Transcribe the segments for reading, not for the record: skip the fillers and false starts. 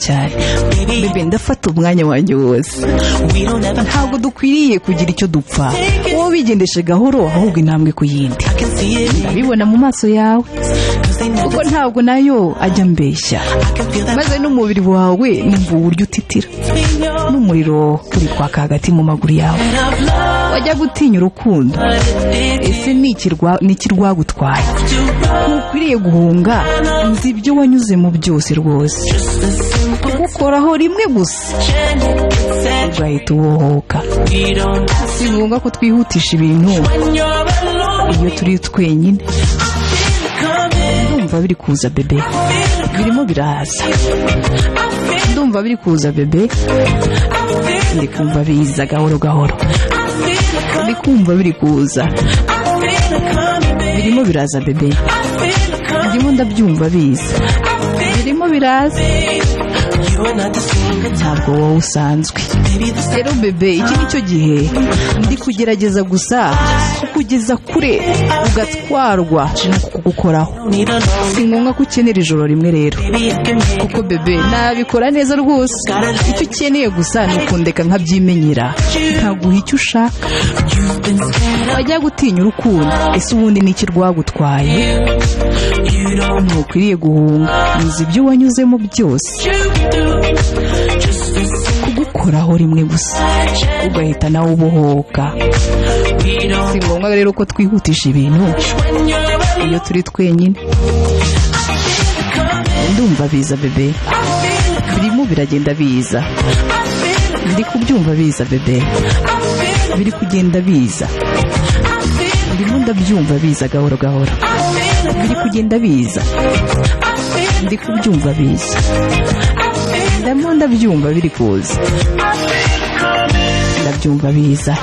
cyane bebe, ndafata umwanya wanjye wose. Ntabwo dukwiriye kugira icyo dupfa, wowe bigendeshe gahoro ahubwo intambwe ku yindi. Ndabibona mu maso yawe kuko ntabwo nayo ajya mbeshya, maze n'umubiri wawe numva uburyo utitira, n'umuriro uri kwaka hagati mu maguru yawe. Wajya gutinya urukundo, ese ni iki rwagutwaye? Ntukwiriye guhunga, nzi ibyo wanyuzemo byose rwose. Kugukoraho rimwe gusa ugahita ubohoka. Si ngombwa ko twihutisha ibintu iyo turi twenyine. Ndumva biri kuza bebe, birimo biraza. Ndumva biri kuza bebe, ndi kumva biza gahoro gahoro. Ndi kumva biri kuza, birimo biraza bebe, ndimo ndabyumva biza, birimo biraza. Ntabwo wowe usanzwe rero bebe, iki nicyo gihe ndi kugerageza gusa kukugeza kure ugatwarwa no kugukoraho. Si ngombwa ko ukenera ijoro rimwe rero, kuko bebe nabikora neza rwose. Icyo ukeneye gusa ni ukundeka nkabyimenyera, nkaguha icyo ushaka. Wajya gutinya urukundo, ese ubundi ni iki rwagutwaye? Ntukwiriye guhunga, nzi ibyo wanyuzemo byose. Kugukoraho rimwe gusa ugahita nawe ubohoka. Si ngombwa rero ko twihutisha ibintu iyo turi twenyine. Ndumva biza bebe, birimo biragenda biza. Ndi kubyumva biza bebe, biri kugenda biza. Ndimo ndabyumva biza gahoro gahoro, biri kugenda biza. Ndi kubyumva biza, ndimo ndabyumva biri kuza. Ndabyumva biza,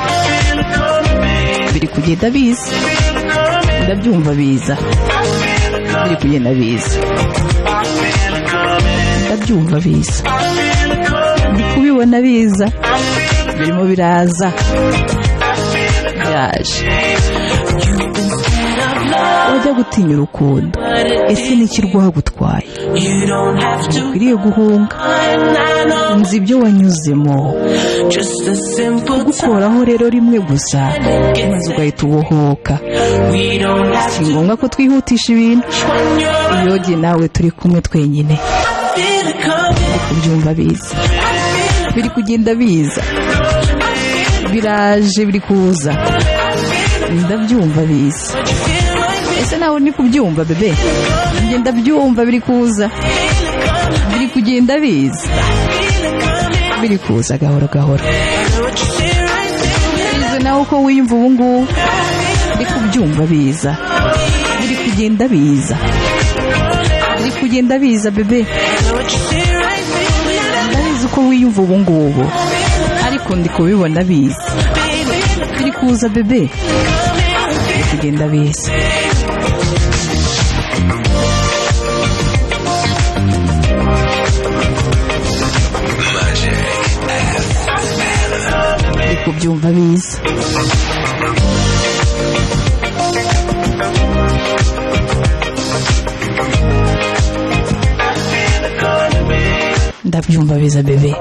biri kugenda biza. Ndabyumva biza, biri kugenda biza. Ndabyumva biza, ndi kubibona biza, birimo biraza. Byaje. Wajya gutinya urukundo, ese ni iki rwagutwaye? Ntukwiriye guhunga, nzi ibyo wanyuzemo. Kugukoraho rero rimwe gusa maze ugahita ubohoka. Si ngombwa ko twihutisha ibintu iyo jye nawe turi kumwe twenyine. Ndi kubyumva biza, biri kugenda biza. Biraje, biri kuza. Ndabyumva biza. Ese nawe ni kubyumva bebe? Njye ndabyumva biri kuza, biri kugenda biza. Biri kuza gahoro gahoro. Bize nawe uko wiyumva ubu ngubu. Ndi kubyumva biza, biri kugenda biza. Biri kugenda biza bebe. Ndabizi uko wiyumva ubu ngubu, ariko ndi kubibona biza. Biri kuza bebe, biri kugenda biza. Ndi kubyumva biza. Ndabyumva biza bebe.